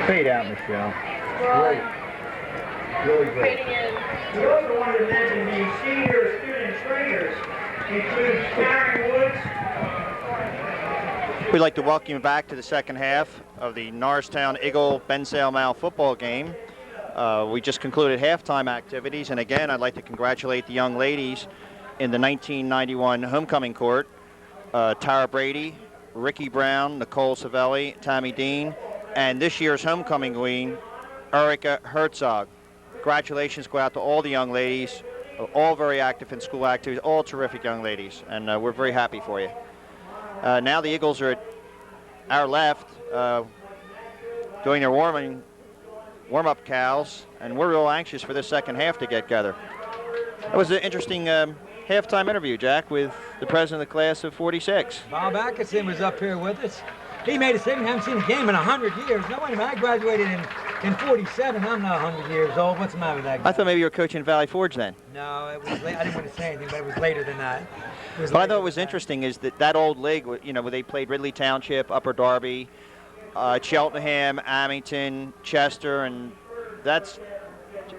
Fade out, Michelle. Great. Really great. We also wanted to mention the senior student trainers include Karen Woods. We'd like to welcome you back to the second half of the Norristown Bensalem football game. We just concluded halftime activities, and again, I'd like to congratulate the young ladies in the 1991 homecoming court. Tara Brady, Ricky Brown, Nicole Savelli, Tammy Dean, and this year's homecoming queen, Erica Herzog. Congratulations go out to all the young ladies, all very active in school activities, all terrific young ladies, and we're very happy for you. Now the Eagles are at our left doing their warm-up cows, and we're real anxious for this second half to get together. It was an interesting halftime interview, Jack, with the president of the class of 46. Bob Atkinson was up here with us. He made a statement, haven't seen a game in 100 years. No, wait a minute, I graduated in 47. I'm not 100 years old. What's the matter with that guy? I thought maybe you were coaching Valley Forge then. No, it was late. I didn't want to say anything, but it was later than that. What I thought was interesting is that old league, you know, where they played Ridley Township, Upper Darby, Cheltenham, Amington, Chester, and that's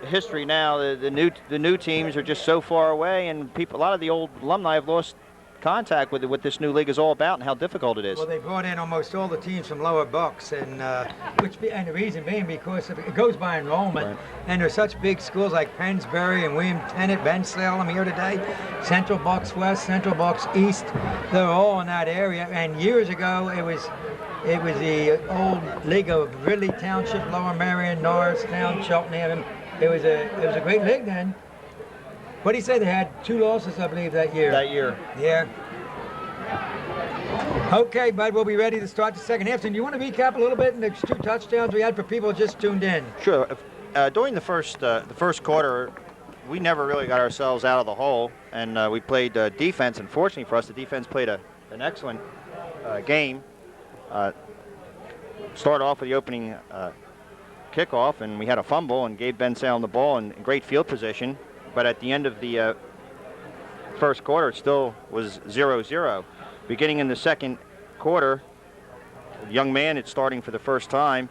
history now. The new teams are just so far away, and a lot of the old alumni have lost contact with what this new league is all about and how difficult it is. Well, they brought in almost all the teams from lower Bucks, and the reason being because it goes by enrollment, right. And there's such big schools like Pennsbury and William Tennant, Bensalem here today, Central Bucks West, Central Bucks East. They're all in that area, and years ago it was the old league of Ridley Township, Lower Merion, Norristown, Cheltenham. It was a great league then. What do you say? They had 2 losses, I believe, that year. Yeah. Okay, bud, we'll be ready to start the second half. And you want to recap a little bit in the 2 touchdowns we had for people who just tuned in? Sure. During the first quarter, we never really got ourselves out of the hole, and we played defense. And fortunately for us, the defense played an excellent game. Started off with the opening kickoff, and we had a fumble and gave Bensalem the ball in great field position. But at the end of the first quarter, it still was 0-0. Beginning in the second quarter, a young man it's starting for the first time,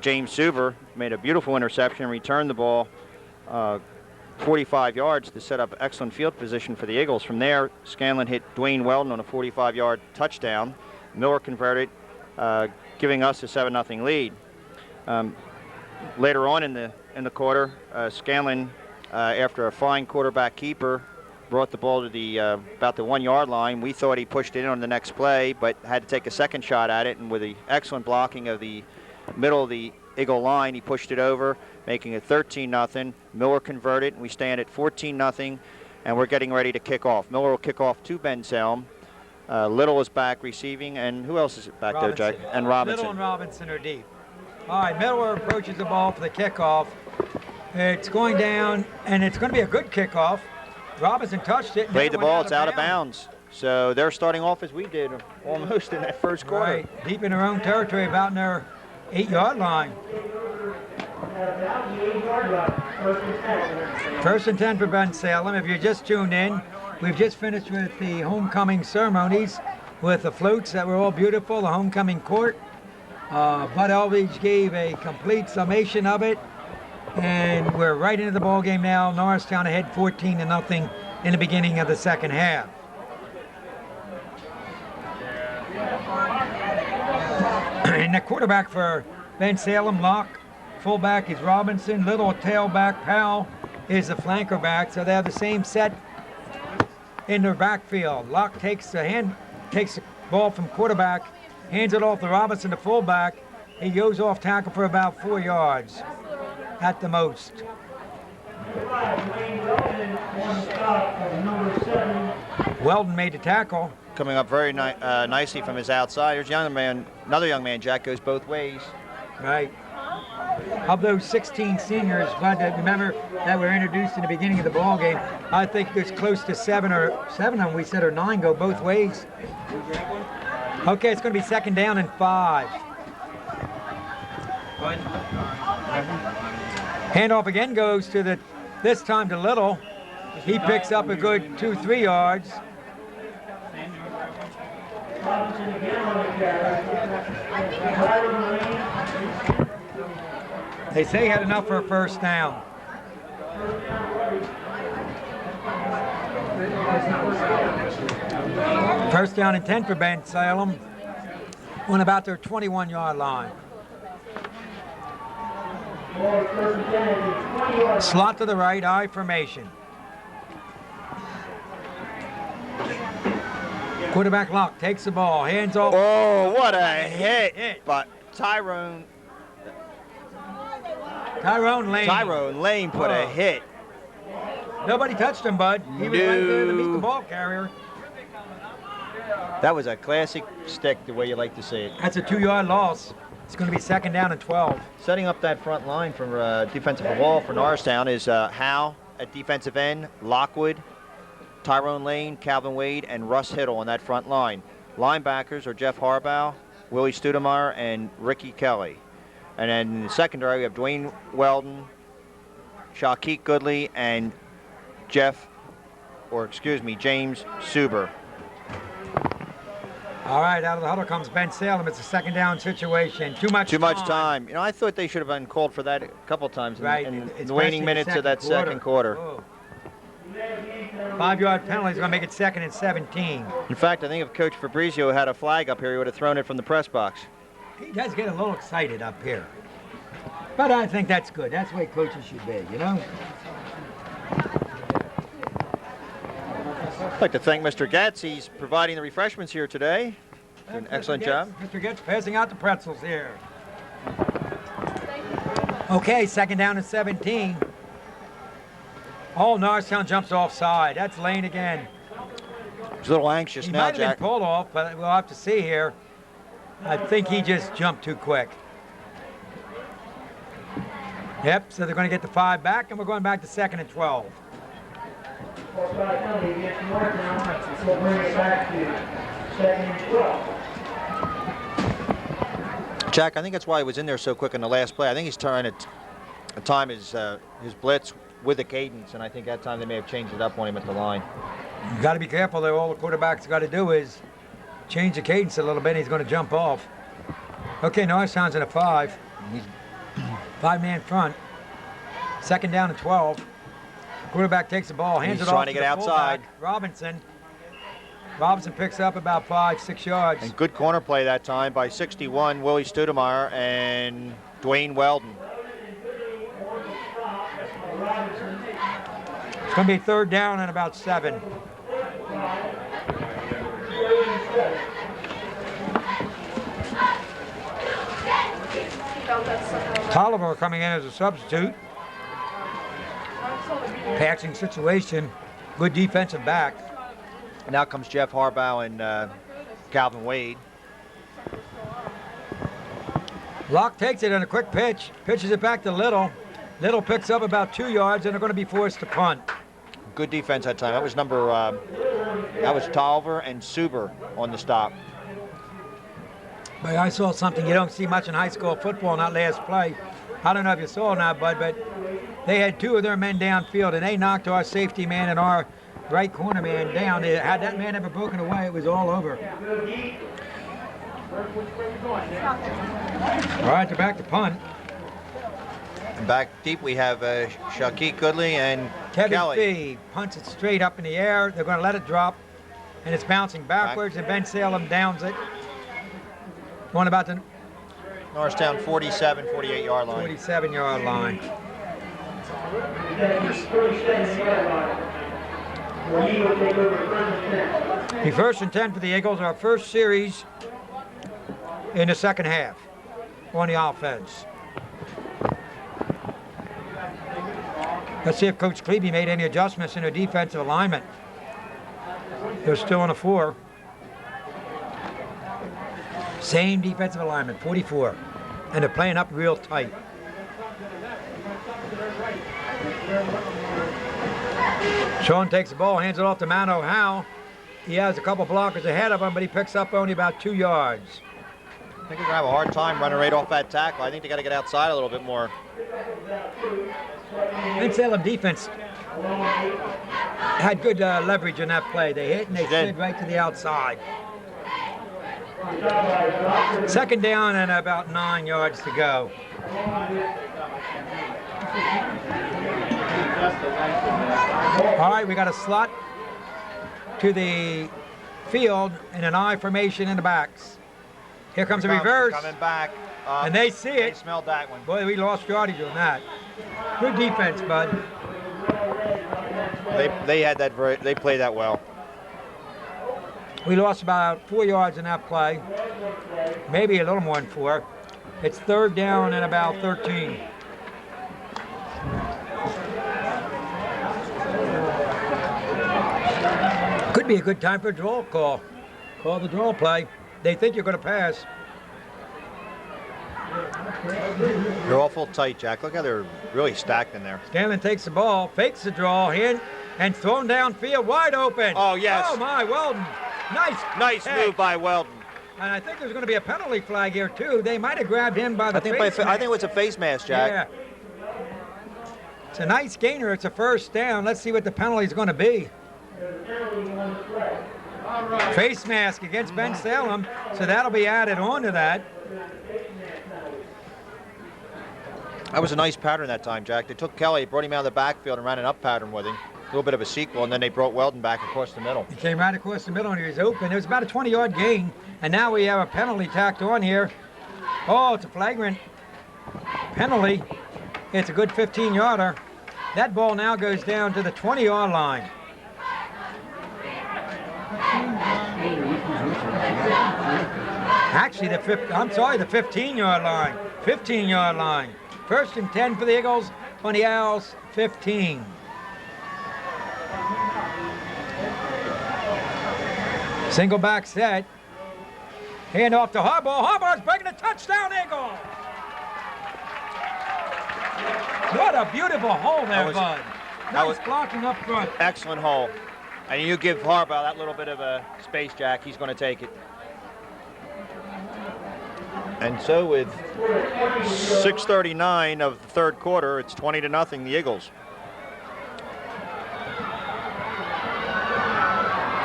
James Suber, made a beautiful interception and returned the ball 45 yards to set up excellent field position for the Eagles. From there, Scanlon hit Dwayne Weldon on a 45-yard touchdown. Miller converted, giving us a 7-0 lead. Later on in the quarter, Scanlon, after a fine quarterback keeper, brought the ball to the about the 1-yard line. We thought he pushed it in on the next play, but had to take a second shot at it, and with the excellent blocking of the middle of the Eagle line, he pushed it over, making it 13-0. Miller converted, and we stand at 14-0, and we're getting ready to kick off. Miller will kick off to Bensalem. Little is back receiving, and who else is back Robinson. there, Jack? And Robinson. Little and Robinson are deep. All right, Miller approaches the ball for the kickoff. It's going down, and it's going to be a good kickoff. Robinson touched it. Played the ball, it's out of bounds. So they're starting off as we did almost in that first quarter. Right, deep in their own territory, about in their 8-yard line. First and 10 for Bensalem. If you're just tuned in, we've just finished with the homecoming ceremonies with the floats that were all beautiful, the homecoming court. Bud Elvidge gave a complete summation of it. And we're right into the ball game now. Norristown ahead 14-0 in the beginning of the second half. And the quarterback for Bensalem, Locke. Fullback is Robinson. Little tailback, Powell is the flanker back. So they have the same set in their backfield. Locke takes the ball from quarterback, hands it off to Robinson, the fullback. He goes off tackle for about 4 yards. At the most. Weldon made the tackle. Coming up very nicely from his outside. There's another young man, Jack, goes both ways. Right. Of those 16 seniors, Bud, remember that were introduced in the beginning of the ball game, I think there's close to 7 of them, we said, or 9 go both ways. Okay, it's going to be second down and 5. Handoff again goes to this time to Little. He picks up a good 2-3 yards. They say he had enough for a first down. First down and 10 for Bensalem. On about their 21-yard line. Slot to the right, I formation. Quarterback lock takes the ball, hands off. Oh, what a hit! But Tyrone Lane put a hit. Nobody touched him, bud. He was right there to meet the ball carrier. That was a classic stick, the way you like to see it. That's a 2-yard loss. It's going to be second down and 12. Setting up that front line for defensive wall for Norristown is Howe at defensive end, Lockwood, Tyrone Lane, Calvin Wade, and Russ Hiddle on that front line. Linebackers are Jeff Harbaugh, Willie Studemeyer, and Ricky Kelly. And then in the secondary, we have Dwayne Weldon, Shaquille Goodley, and James Suber. All right, out of the huddle comes Bensalem. It's a second down situation. Too much time. You know, I thought they should have been called for that a couple times in the Especially waning minutes of that second quarter. Whoa. 5-yard penalty is going to make it second and 17. In fact, I think if Coach Fabrizio had a flag up here, he would have thrown it from the press box. He does get a little excited up here. But I think that's good. That's the way coaches should be, you know? I'd like to thank Mr. Getz. He's providing the refreshments here today. Did an excellent job. Mr. Getz passing out the pretzels here. Okay, second down and 17. Oh, Norristown jumps offside. That's Lane again. He's a little anxious now, He might have Jack. been pulled off, but we'll have to see here. I think he just jumped too quick. Yep, so they're going to get the 5 back, and we're going back to second and 12. Penalty against Norristown. We'll bring it back to second and 12. Jack, I think that's why he was in there so quick in the last play. I think he's trying to time his blitz with the cadence, and I think that time they may have changed it up on him at the line. You got to be careful there. All the quarterback's got to do is change the cadence a little bit, and he's going to jump off. Okay, Norristown's in a 5. 5-man front. Second down and 12. Quarterback takes the ball, hands it off trying to get outside. Robinson picks up about 5-6 yards. And good corner play that time by 61, Willie Studemeyer and Dwayne Weldon. It's going to be third down and about 7. Tolliver coming in as a substitute. Passing situation, good defensive back. And now comes Jeff Harbaugh and Calvin Wade. Locke takes it on a quick pitch, pitches it back to Little. Little picks up about 2 yards, and they're going to be forced to punt. Good defense that time. That was Tolliver and Suber on the stop. But I saw something you don't see much in high school football in that last play. I don't know if you saw it or not, Bud, but they had 2 of their men downfield, and they knocked our safety man and our right corner man down. Had that man ever broken away, it was all over. All right, they're back to punt. And back deep we have Shaquille Goodley and Kevin Kelly. Fee punts it straight up in the air. They're going to let it drop, and it's bouncing backwards, and Bensalem downs it. Going about the Norristown 47, 48-yard line. 47-yard line. The first and 10 for the Eagles, our first series in the second half on the offense. Let's see if Coach Klebe made any adjustments in their defensive alignment. They're still on a 4. Same defensive alignment, 44. And they're playing up real tight. Sean takes the ball, hands it off to Mano Howe. He has a couple blockers ahead of him, but he picks up only about 2 yards. I think he's going to have a hard time running right off that tackle. I think they got to get outside a little bit more. Bensalem defense had good leverage in that play. They hit and they slid right to the outside. Second down and about 9 yards to go. All right, we got a slot to the field and an I formation in the backs. Here comes a reverse. Coming back. And they see They it. smelled that one. Boy, we lost yardage on that. Good defense, bud. They had that they played that well. We lost about 4 yards in that play. Maybe a little more than 4. It's 3rd down and about 13. Could be a good time for a draw call. Call the draw play. They think you're going to pass. They're awful tight, Jack. Look how they're really stacked in there. Scanlon takes the ball, fakes the draw, in, and thrown downfield, wide open. Oh, yes. Oh, my, Weldon. Nice catch. Move by Weldon. And I think there's going to be a penalty flag here, too. They might have grabbed him by the face I think mask. it was a face mask, Jack. Yeah. It's a nice gainer. It's a 1st down. Let's see what the penalty is going to be. Face mask against Bensalem, so that'll be added on to that. That was a nice pattern that time, Jack. They took Kelly, brought him out of the backfield, and ran an up pattern with him. A little bit of a sequel, and then they brought Weldon back across the middle. He came right across the middle, and he was open. It was about a 20-yard gain, and now we have a penalty tacked on here. Oh, it's a flagrant penalty. It's a good 15-yarder. That ball now goes down to the 20-yard line. Actually, the 15-yard line. 15-yard line. 1st and 10 for the Eagles on the Owls, 15. Single back set. Hand off to Harbaugh. Harbaugh's breaking a touchdown, Eagle. What a beautiful hole there, bud. Nice blocking up front. Excellent hole. And you give Harbaugh that little bit of a space, Jack, he's going to take it. And so with 6:39 of the 3rd quarter, it's 20-0, the Eagles.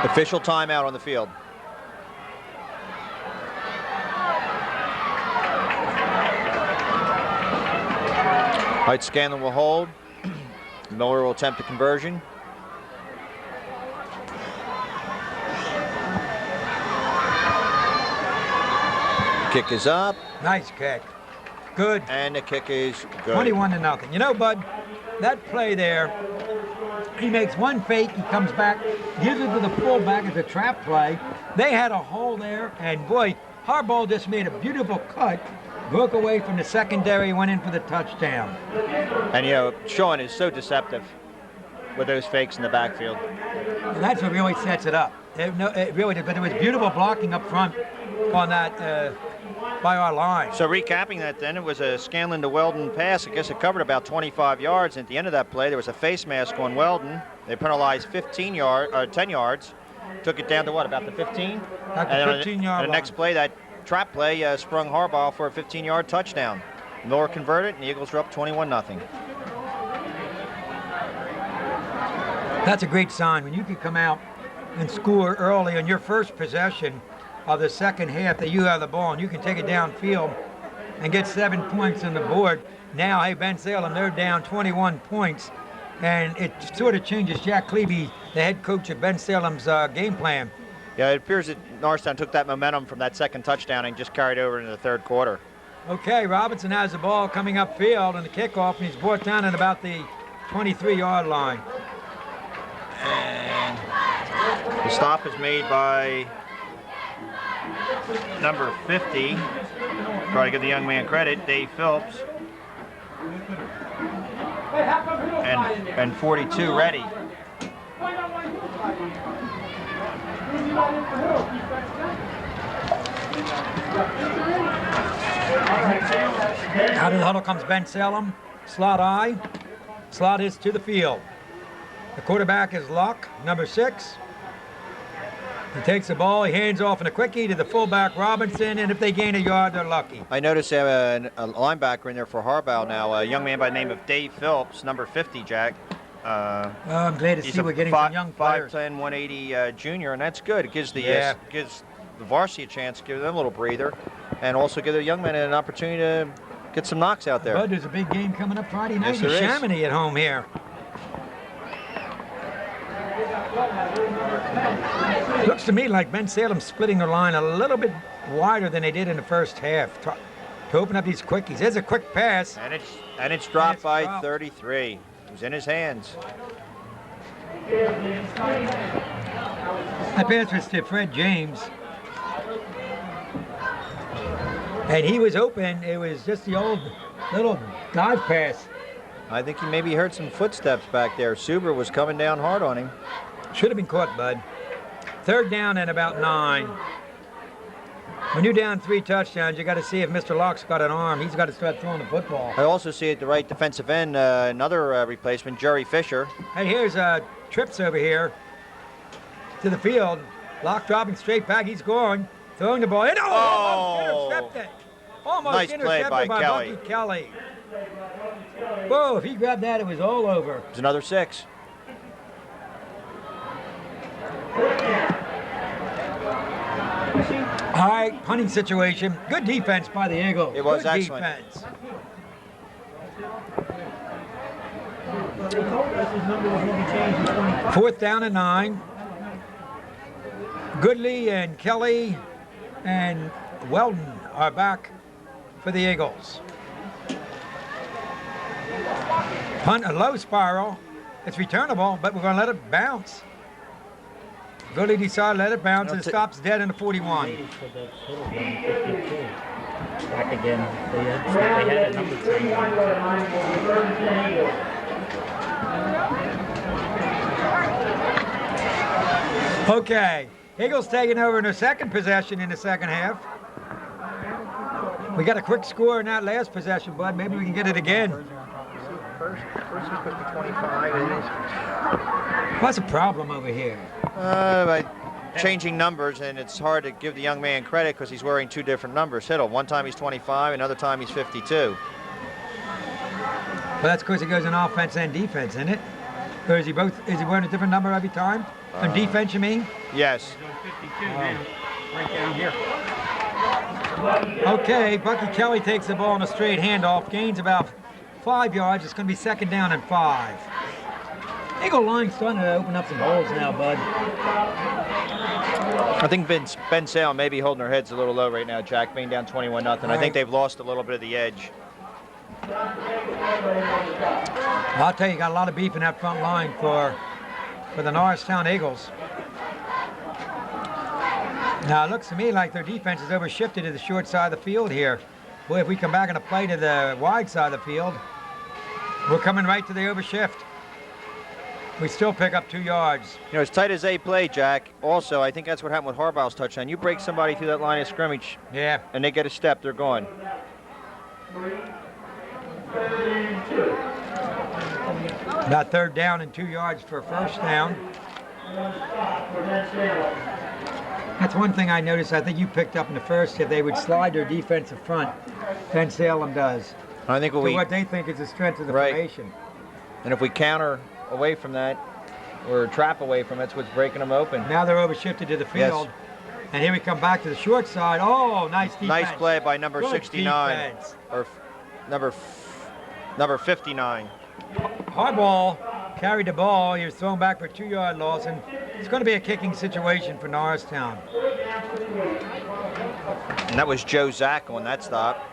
Official timeout on the field. All right, Scanlon will hold. Miller will attempt a conversion. Kick is up. Nice kick. Good. And the kick is good. 21-0. You know, bud, that play there, he makes one fake, he comes back, gives it to the fullback as a trap play. They had a hole there, and boy, Harbaugh just made a beautiful cut, broke away from the secondary, went in for the touchdown. And you know, Sean is so deceptive with those fakes in the backfield. And that's what really sets it up. It really did, but it was beautiful blocking up front on that by our line. So recapping that then, it was a Scanlon to Weldon pass. I guess it covered about 25 yards. At the end of that play, there was a face mask on Weldon. They penalized 10 yards. Took it down to what, about the 15? At the 15-yard line. The next play, that trap play, sprung Harbaugh for a 15-yard touchdown. Miller converted, and the Eagles were up 21-0. That's a great sign. When you can come out and score early on your first possession of the second half that you have the ball and you can take it downfield and get 7 points on the board. Now, hey, Bensalem, they're down 21 points, and it sort of changes Jack Clevey, the head coach of Bensalem's game plan. Yeah, it appears that Norristown took that momentum from that second touchdown and just carried over into the 3rd quarter. Okay, Robinson has the ball coming upfield on the kickoff, and he's brought down at about the 23-yard line. And the stop is made by number 50. Try to give the young man credit, Dave Phillips. And 42 ready. Out of the huddle comes Bensalem. Slot I. Slot is to the field. The quarterback is Locke, number 6. He takes the ball, he hands off in a quickie to the fullback Robinson, and if they gain a yard, they're lucky. I noticed they have a linebacker in there for Harbaugh now, a young man by the name of Dave Phillips, number 50, Jack. I'm glad to see we're getting some young players. 5'10", 180 junior, and that's good. It gives the gives the varsity a chance, give them a little breather, and also give the young men an opportunity to get some knocks out there. Bud, there's a big game coming up Friday night. Yes, there is. Chamonix at home here. Looks to me like Bensalem splitting their line a little bit wider than they did in the first half to open up these quickies. There's a quick pass. And it's dropped by 33. It was in his hands. That pass was to Fred James. And he was open. It was just the old little dive pass. I think he maybe heard some footsteps back there. Suber was coming down hard on him. Should have been caught, Bud. 3rd down and about 9. When you're down 3 touchdowns, you got to see if Mr. Locke's got an arm. He's got to start throwing the football. I also see at the right defensive end another replacement, Jerry Fisher. Hey, here's Trips over here to the field. Locke dropping straight back. He's going, throwing the ball. And almost intercepted. Almost Nice intercepted play by Bucky Kelly. Whoa, if he grabbed that, it was all over. It was another 6. All right, punting situation. Good defense by the Eagles. It was Good excellent. Defense. Fourth down and 9. Goodley and Kelly and Weldon are back for the Eagles. Punt, a low spiral. It's returnable, but we're going to let it bounce. Goodley decided to let it bounce and it stops dead in the 41. Back again. They had a number 10. Okay, Eagles taking over in their second possession in the second half. We got a quick score in that last possession, Bud. Maybe we can get it again. First he's supposed to be 25. What's the problem over here? By changing numbers, and it's hard to give the young man credit because he's wearing 2 different numbers. Hiddle, one time he's 25, another time he's 52. Well, that's because he goes in offense and defense, isn't it? Or is he wearing a different number every time? On defense, you mean? Yes. Right down here. Okay, Bucky Kelly takes the ball on a straight handoff, gains about 5 yards. It's going to be 2nd down and 5. Eagle line's starting to open up some holes now, Bud. I think Bensalem may be holding their heads a little low right now, Jack, being down 21-0. I think they've lost a little bit of the edge. I'll tell you, got a lot of beef in that front line for the Norristown Eagles. Now, it looks to me like their defense is overshifted to the short side of the field here. Boy, if we come back and play to the wide side of the field, we're coming right to the overshift. We still pick up 2 yards. You know, as tight as they play, Jack, also, I think that's what happened with Harbaugh's touchdown. You break somebody through that line of scrimmage, Yeah. and they get a step, they're gone. About 3rd down and 2 yards for 1st down. That's one thing I noticed. I think you picked up in the first half. They would slide their defensive front. Bensalem does. I think what they think is the strength of the formation. And if we counter away from that, or trap away from it, that's what's breaking them open. Now they're overshifted to the field. Yes. And here we come back to the short side. Oh, nice defense. Nice play by number Good 69. defense. Or number 59. Harbaugh carried the ball. He was thrown back for a 2-yard loss, and it's going to be a kicking situation for Norristown. And that was Joe Zack on that stop.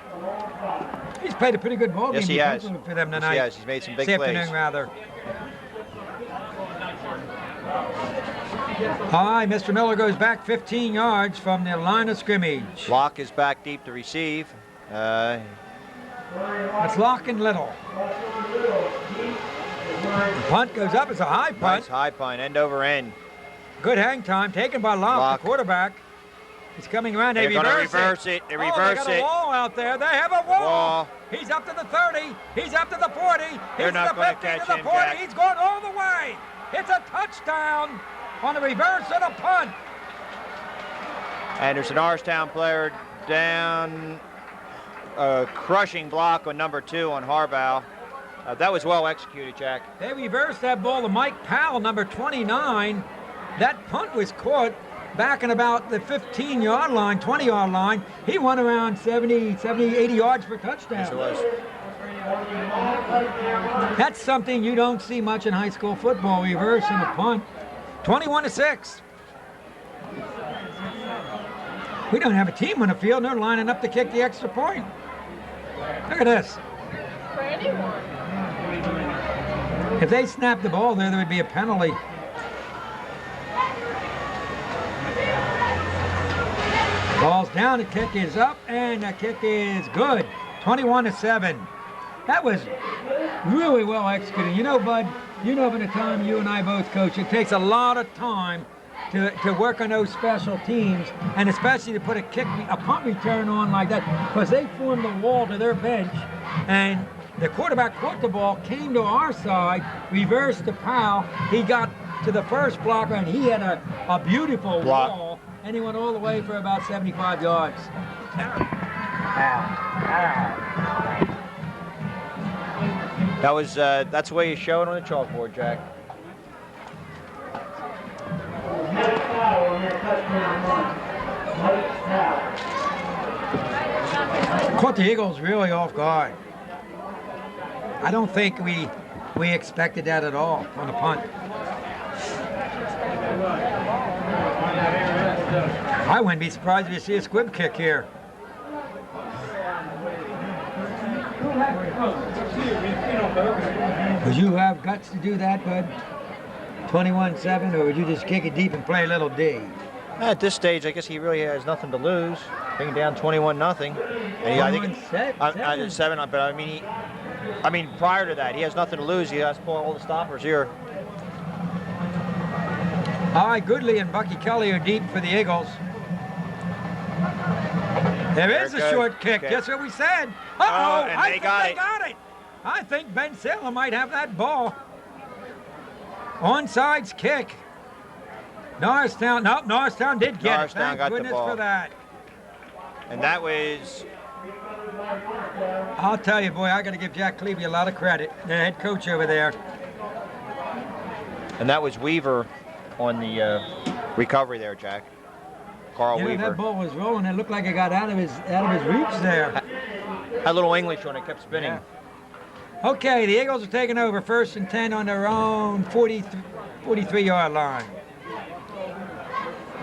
He's played a pretty good ball Yes, game he has. for them tonight. Yes, he has. He's made some big this plays. afternoon, rather. Hi, Mr. Miller goes back 15 yards from the line of scrimmage. Locke is back deep to receive. That's Locke and Little. The punt goes up. It's a high punt. Nice high punt, end over end. Good hang time taken by Locke, the quarterback. He's coming around. They're going to reverse it. They reverse they got it. a wall out there. They have a wall. He's up to the 30. He's up to the 40. They're not going to catch to the him, 40. Jack. He's going all the way. It's a touchdown on the reverse of the punt. And there's an Norristown player down. Crushing block on number 2 on Harbaugh. That was well executed, Jack. They reversed that ball to Mike Powell, number 29. That punt was caught back in about the 15-yard line, 20-yard line. He went around 70, 80 yards for a touchdown. Yes, it was. That's something you don't see much in high school football. Reverse and a punt. 21-6. We don't have a team on the field. They're lining up to kick the extra point. Look at this. If they snapped the ball there would be a penalty. Ball's down, the kick is up, and the kick is good. 21-7. That was really well executed. You know, Bud, you know by the time you and I both coach, it takes a lot of time to work on those special teams, and especially to put a punt return on like that, because they formed the wall to their bench, and the quarterback caught the ball, came to our side, reversed the Powell. He got to the first blocker, and he had a beautiful wall, and he went all the way for about 75 yards. That was that's the way you show it on the chalkboard, Jack. Caught the Eagles really off guard. I don't think we expected that at all on the punt. I wouldn't be surprised if you see a squib kick here. Would you have guts to do that, Bud? 21-7, or would you just kick it deep and play a little D? At this stage, I guess he really has nothing to lose. Being down 21-0, and I think seven. But I mean, prior to that, he has nothing to lose. He has to pull all the stoppers here. All right, Goodley and Bucky Kelly are deep for the Eagles. There is a short kick. Okay. Just what we said. Uh-oh, And I they got think. I think Bensalem might have that ball. Onside's kick. Norristown, nope, Norristown did get it. Thank goodness for that. And that was... I'll tell you, boy, I got to give Jack Clevey a lot of credit, the head coach over there. And that was Weaver on the recovery there, Jack. Carl Weaver. That ball was rolling. It looked like it got out of his reach there. Had a little English on it, kept spinning. Yeah. Okay, the Eagles are taking over 1st and 10 on their own 43-yard line.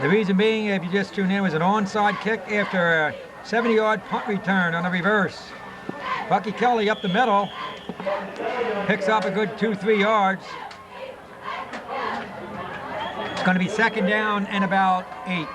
The reason being, if you just tuned in, was an onside kick after a 70-yard punt return on a reverse. Bucky Kelly up the middle, picks up a good 2-3 yards. It's going to be 2nd down and about 8.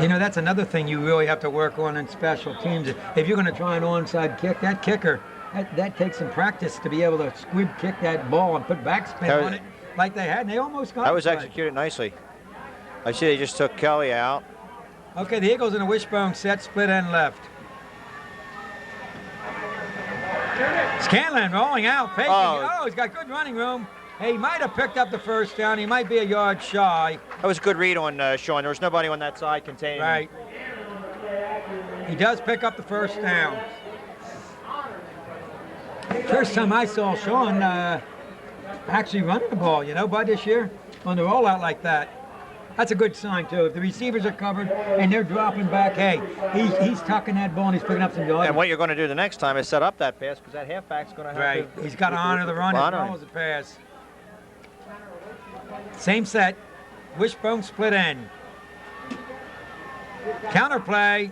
You know, that's another thing you really have to work on in special teams. If you're going to try an onside kick, that kicker, that takes some practice to be able to squib kick that ball and put backspin on it like they had, and they almost got it. That was executed nicely. I see they just took Kelly out. Okay, the Eagles in a wishbone set, split end left. Scanlon rolling out, faking. Oh, he's got good running room. Hey, he might have picked up the 1st down. He might be a yard shy. That was a good read on Sean. There was nobody on that side containing him. Right. He does pick up the 1st down. First time I saw Sean actually running the ball, you know, Bud, this year on the rollout like that. That's a good sign, too. If the receivers are covered and they're dropping back, hey, he's tucking that ball and he's picking up some yards. And what you're going to do the next time is set up that pass, because that halfback's going to have to... He's got to honor the run as well as the pass. Same set. Wishbone split end. Counterplay.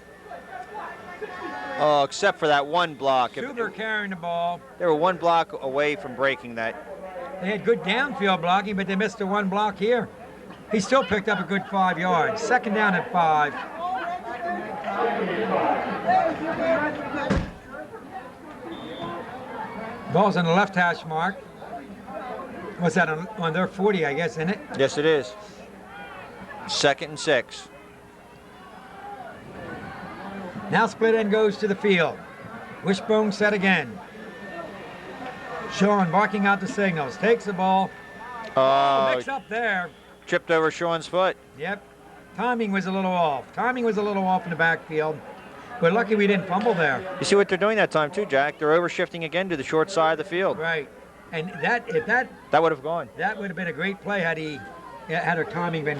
Oh, except for that one block. Suber carrying the ball. They were one block away from breaking that. They had good downfield blocking, but they missed the one block here. He still picked up a good 5 yards. 2nd down at 5. Ball's on the left hash mark. What's that, on their 40, I guess, isn't it? Yes, it is. 2nd and 6. Now split end goes to the field. Wishbone set again. Sean barking out the signals. Takes the ball. Oh, Mix up there. tripped over Sean's foot. Yep. Timing was a little off. Timing was a little off in the backfield. We're lucky we didn't fumble there. You see what they're doing that time too, Jack? They're overshifting again to the short side of the field. Right. And if that would have gone. That would have been a great play had her timing been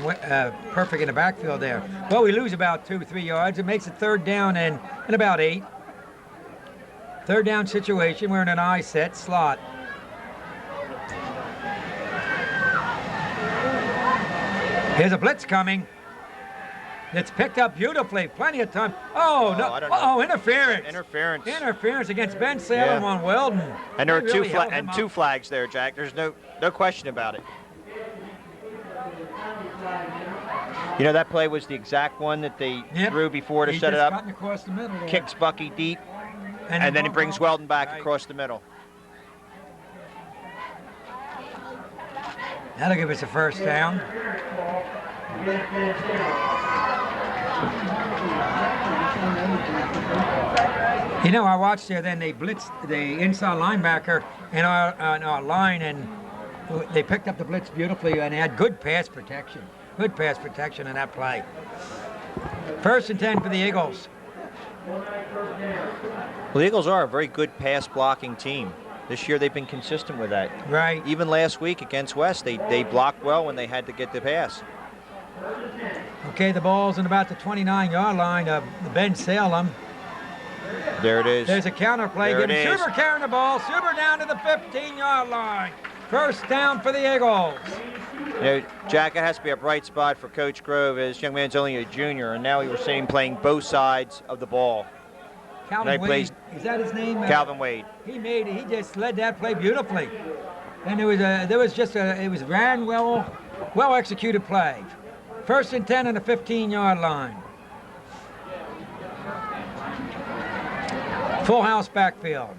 perfect in the backfield there. Well, we lose about 2-3 yards. It makes it 3rd down and about 8. 3rd down situation. We're in an I set slot. Here's a blitz coming. It's picked up beautifully. Plenty of time. Oh, no. I don't know. Interference. Interference Against Bensalem on Weldon. And there are Really two flags there, Jack. There's no question about it. You know, that play was the exact one that they threw before to set it up. Across the middle there. Kicks Bucky deep, and then he brings Weldon back across the middle. That'll give us a 1st down. You know, I watched there. Then they blitzed the inside linebacker in our line, and they picked up the blitz beautifully, and they had good pass protection. Good pass protection in that play. 1st and 10 for the Eagles. Well, the Eagles are a very good pass blocking team. This year they've been consistent with that. Right. Even last week against West, they blocked well when they had to get the pass. Okay, the ball's in about the 29-yard line of Bensalem. There it is. There's a counter play. There it is. Suber carrying the ball. Suber down to the 15-yard line. 1st down for the Eagles. You know, Jack, it has to be a bright spot for Coach Grove. This young man's only a junior, and now we were seeing him playing both sides of the ball. Calvin Wade, is that his name? Calvin Wade. He just led that play beautifully. And it was ran well executed play. 1st and 10 on the 15-yard line. Full house backfield.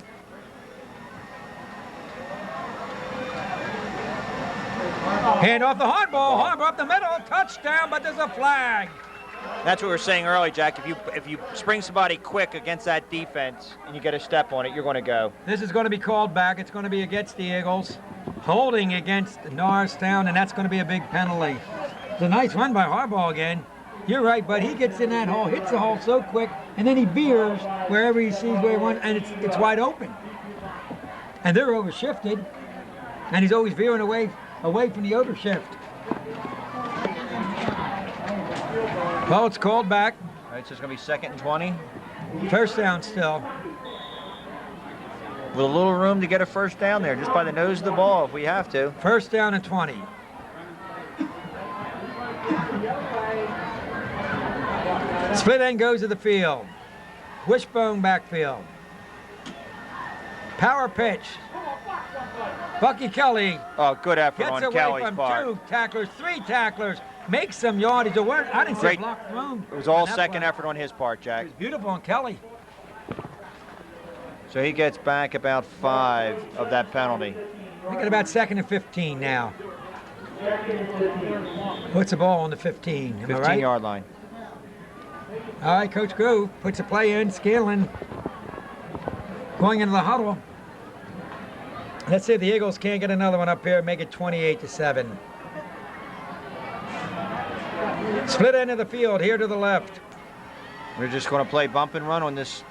Hand off the hard ball. Harbor up the middle. Touchdown, but there's a flag. That's what we were saying earlier, Jack. If you spring somebody quick against that defense and you get a step on it, you're going to go. This is going to be called back. It's going to be against the Eagles. Holding against Norristown, and that's going to be a big penalty. It's a nice run by Harbaugh again. You're right, but he gets in that hole, hits the hole so quick, and then he veers wherever he sees where he wants, and it's wide open. And they're overshifted, and he's always veering away from the overshift. Well, it's called back. All right, so it's going to be 2nd and 20. 1st down still. With a little room to get a 1st down there, just by the nose of the ball if we have to. 1st down and 20. Split end goes to the field. Wishbone backfield. Power pitch. Bucky Kelly Oh, good effort gets on away Kelly's from part. 2 tacklers, 3 tacklers, makes some yardage. I didn't see Great. a block thrown. It was all on that second play. effort on his part, It Jack. was beautiful on Kelly. So he gets back about 5 of that penalty. We got about 2nd and 15 now. Puts the ball on the 15. Am I right? 15-yard line. All right, Coach Grove puts a play in. Scanlon going into the huddle. Let's see if the Eagles can't get another one up here and make it 28-7. Split end of the field here to the left. We're just going to play bump and run on this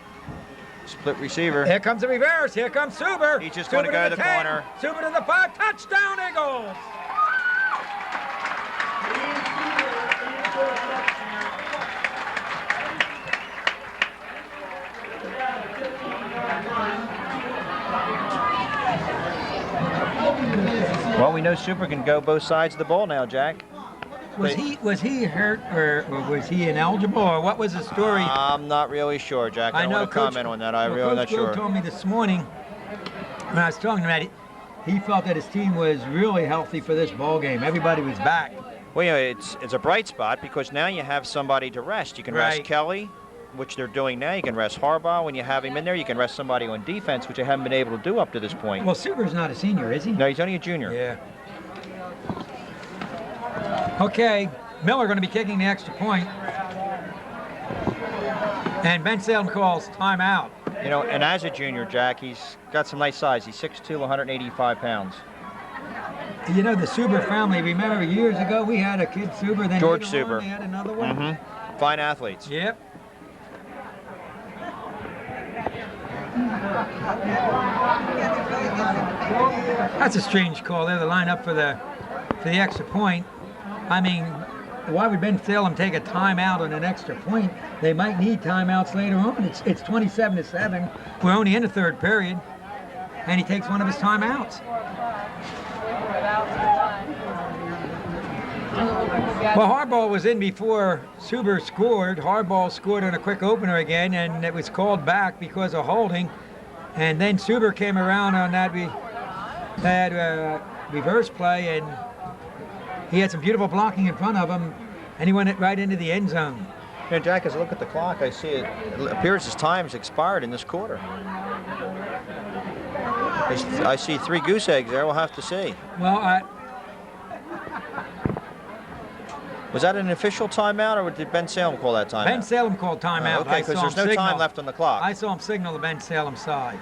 split receiver. Here comes the reverse. Here comes Suber. He's just going to Suber go to the 10. corner. Suber to the 5. Touchdown, Eagles. Well, we know Super can go both sides of the ball now, Jack. Was he hurt or was he ineligible or what was the story? I'm not really sure, Jack. I don't want to comment on that. I'm really not Coach Grove sure. told me this morning when I was talking about it, he felt that his team was really healthy for this ball game. Everybody was back. Well, you know, it's a bright spot because now you have somebody to rest. You can rest Right. Kelly, which they're doing now. You can rest Harbaugh when you have him in there. You can rest somebody on defense, which they haven't been able to do up to this point. Well, Suber's not a senior, is he? No, he's only a junior. Yeah. Okay, Miller going to be kicking the extra point. And Bensalem calls timeout. You know, and as a junior, Jack, he's got some nice size. He's 6'2", 185 pounds. You know the Suber family. Remember years ago we had a kid Suber, then George later on Suber. they had another one. Mm-hmm. Fine athletes. Yep. That's a strange call there. The line up for the extra point. I mean, why would Bensalem take a timeout on an extra point? They might need timeouts later on. It's 27-7. We're only in the third period, and he takes one of his timeouts. Well, Harbaugh was in before Suber scored. Harbaugh scored on a quick opener again, and it was called back because of holding. And then Suber came around on that reverse play, and he had some beautiful blocking in front of him, and he went right into the end zone. You know, Jack, as I look at the clock, I see it appears his time's expired in this quarter. I see 3 goose eggs there. We'll have to see. Well, Was that an official timeout, or did Bensalem call that timeout? Bensalem called timeout. Okay, because there's no time left on the clock. I saw him signal the Bensalem side.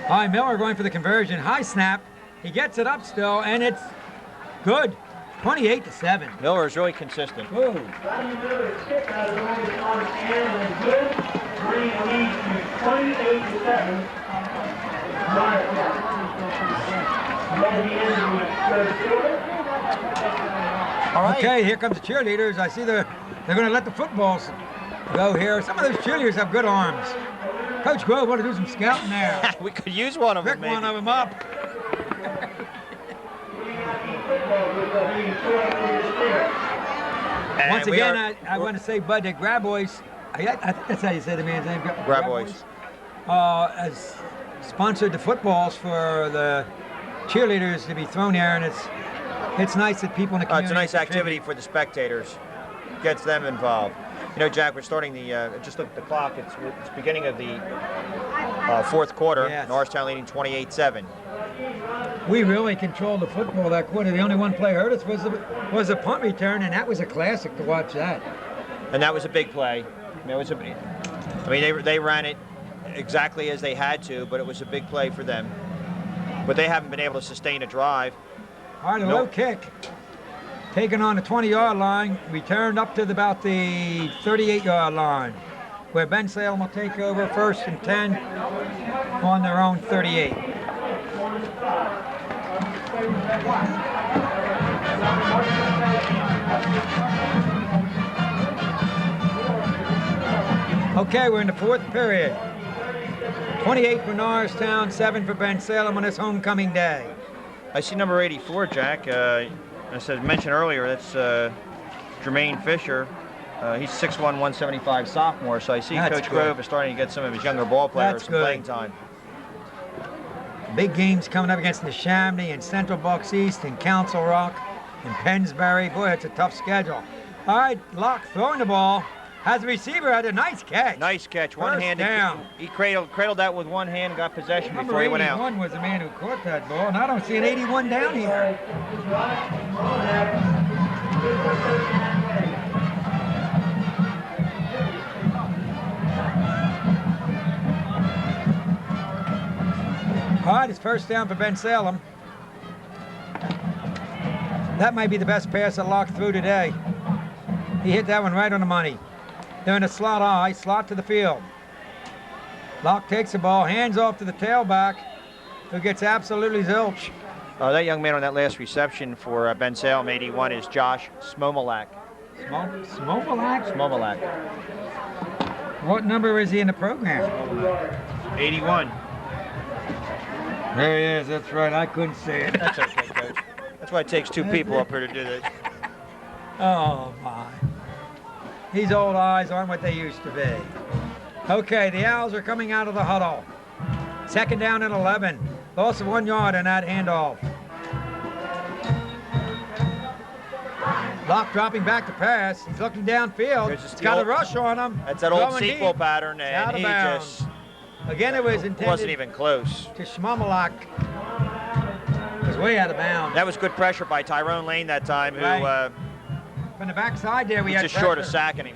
All right, Miller going for the conversion. High snap. He gets it up still, and it's good. 28-7. Miller is really consistent. Whoa. Rodney Miller's kick out of Norristown and good. Bring lead to 28-7. That'll be ending the third quarter. All right. Okay, here comes the cheerleaders. I see they're going to let the footballs go here. Some of those cheerleaders have good arms. Coach Grove want to do some scouting there. We could use one of them, Pick maybe. one of them up. And Once we again, I want to say, Bud, that Grabois, I think that's how you say the man's name. Grabois. Has sponsored the footballs for the cheerleaders to be thrown there, and it's nice that people in the community. It's a nice activity for the spectators. Gets them involved. You know, Jack, we're starting the, just look at the clock. It's beginning of the fourth quarter. Yes. Norristown leading 28-7. We really controlled the football that quarter. The only one play hurt us was a punt return, and that was a classic to watch that. And that was a big play. They ran it exactly as they had to, but it was a big play for them. But they haven't been able to sustain a drive. All right, a low kick. Taken on the 20-yard line, returned up to about the 38-yard line, where Bensalem will take over 1st and 10 on their own 38. Okay, we're in the fourth period. 28 for Norristown, 7 for Bensalem on this homecoming day. I see number 84, Jack. As I mentioned earlier, that's Jermaine Fisher. He's 6'1", 175 sophomore, so I see That's Coach good. Grove is starting to get some of his younger ball players That's some good. playing time. Big games coming up against Neshaminy and Central Bucks East and Council Rock and Pennsbury. Boy, it's a tough schedule. All right, Locke throwing the ball. Has the receiver had a nice catch. Nice catch, First one-handed. down. He cradled that with one hand and got possession Number before he went out. 81 was the man who caught that ball, and I don't see an 81 down here. All right, it's first down for Bensalem. That might be the best pass that Locke threw today. He hit that one right on the money. They're in a slot eye, slot to the field. Locke takes the ball, hands off to the tailback, who gets absolutely zilch. That young man on that last reception for Bensalem, 81, is Josh Smomolak. Smomolak? What number is he in the program? 81. There he is, that's right, I couldn't say it. That's okay, Coach. That's why it takes 2 people up here to do this. Oh my. These old eyes aren't what they used to be. Okay, the Owls are coming out of the huddle. 2nd down and 11. Loss of 1 yard on that handoff. Locke dropping back to pass. He's looking downfield. He's got a rush on him. That's that old Going sequel deep. pattern, It's out and of he bounds. just Again, it was intended wasn't even close. to Schmomolak. It was way out of bounds. That was good pressure by Tyrone Lane that time, who Right. From the backside there, we was had just short of pressure. sacking him.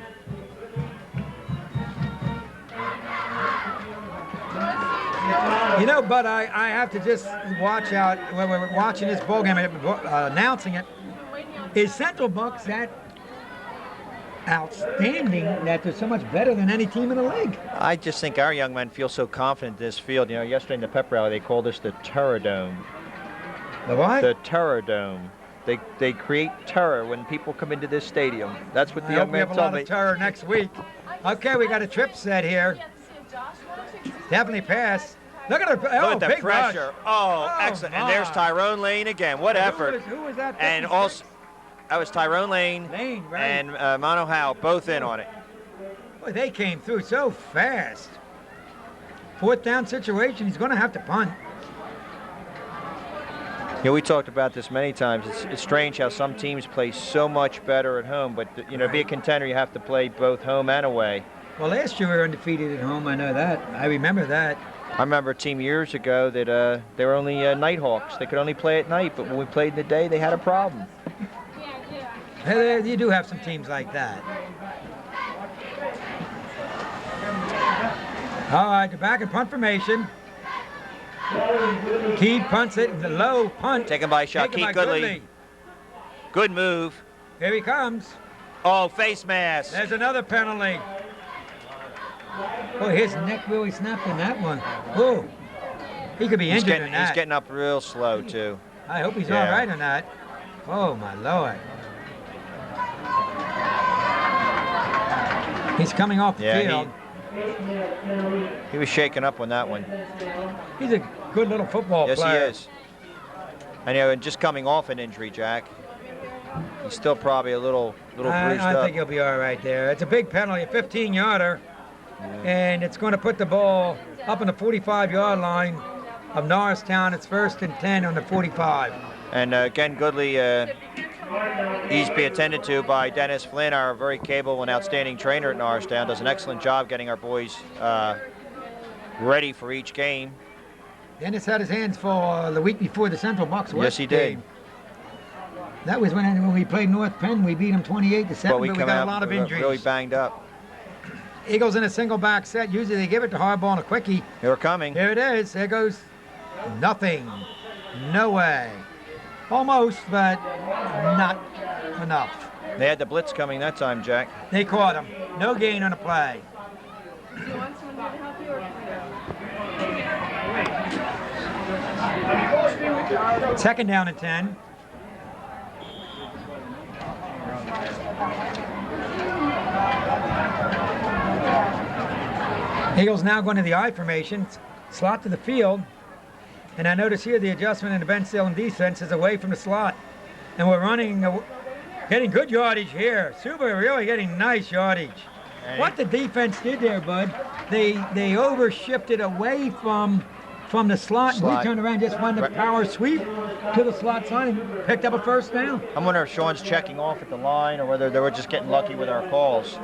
You know, but I have to just watch out when we're watching this ball game, announcing it. Is Central Bucks that outstanding that they're so much better than any team in the league? I just think our young men feel so confident in this field. You know, yesterday in the pep rally, they called us the Terror Dome. The what? The Terror Dome. They create terror when people come into this stadium. That's what the young men told me. We have a told lot me. of terror next week. Okay, we got a trip set here. Definitely pass. Look at her. Oh, Look at the big pressure. rush. Oh, Oh, excellent. And my. there's Tyrone Lane again. What effort. Who was that? And 56? also, that was Tyrone Lane, Lane, right. and Mono Howe, both in on it. Boy, they came through so fast. Fourth down situation, he's going to have to punt. You know, we talked about this many times. It's strange how some teams play so much better at home, but you know, to be a contender, you have to play both home and away. Well, last year we were undefeated at home. I know that. I remember that. I remember a team years ago that they were only Nighthawks. They could only play at night, but when we played in the day, they had a problem. Hey, you do have some teams like that. All right, the back and punt formation. Keith punts it, the low punt. Taken by Shaquille Goodley. Good move. Here he comes. Oh, face mask. There's another penalty. Boy, his neck really snapped in that one. Oh, he could be injured in that. He's getting up real slow, too. I hope he's Yeah. all right on that. Oh, my Lord. He's coming off the field. He was shaken up on that one. He's a good little football player. Yes, he is. And, you know, and just coming off an injury, Jack, he's still probably a little bruised up. I think he'll be all right there. It's a big penalty, a 15-yarder, and it's going to put the ball up on the 45-yard line of Norristown. It's 1st and 10 on the 45. And again, Goodley, he's being attended to by Dennis Flynn, our very capable and outstanding trainer at Norristown. Does an excellent job getting our boys ready for each game. Dennis had his hands full the week before the Central Bucks West Yes, he did. game. That was when we played North Penn. We beat them 28-7, but we got a lot of injuries. Really banged up. Eagles in a single back set. Usually they give it to Harbaugh on a quickie. They were coming. Here it is. There goes nothing. No way. Almost, but not enough. They had the blitz coming that time, Jack. They caught him. No gain on the play. Second down and 10. Eagles now going to the I formation, slot to the field. And I notice here the adjustment in the Bensalem defense is away from the slot. And we're running, getting good yardage here. Suba really getting nice yardage. What the defense did there, Bud, they overshifted away from the slot. We turned around, just wanted to power sweep to the slot side and picked up a first down. I'm wondering if Sean's checking off at the line or whether they were just getting lucky with our calls,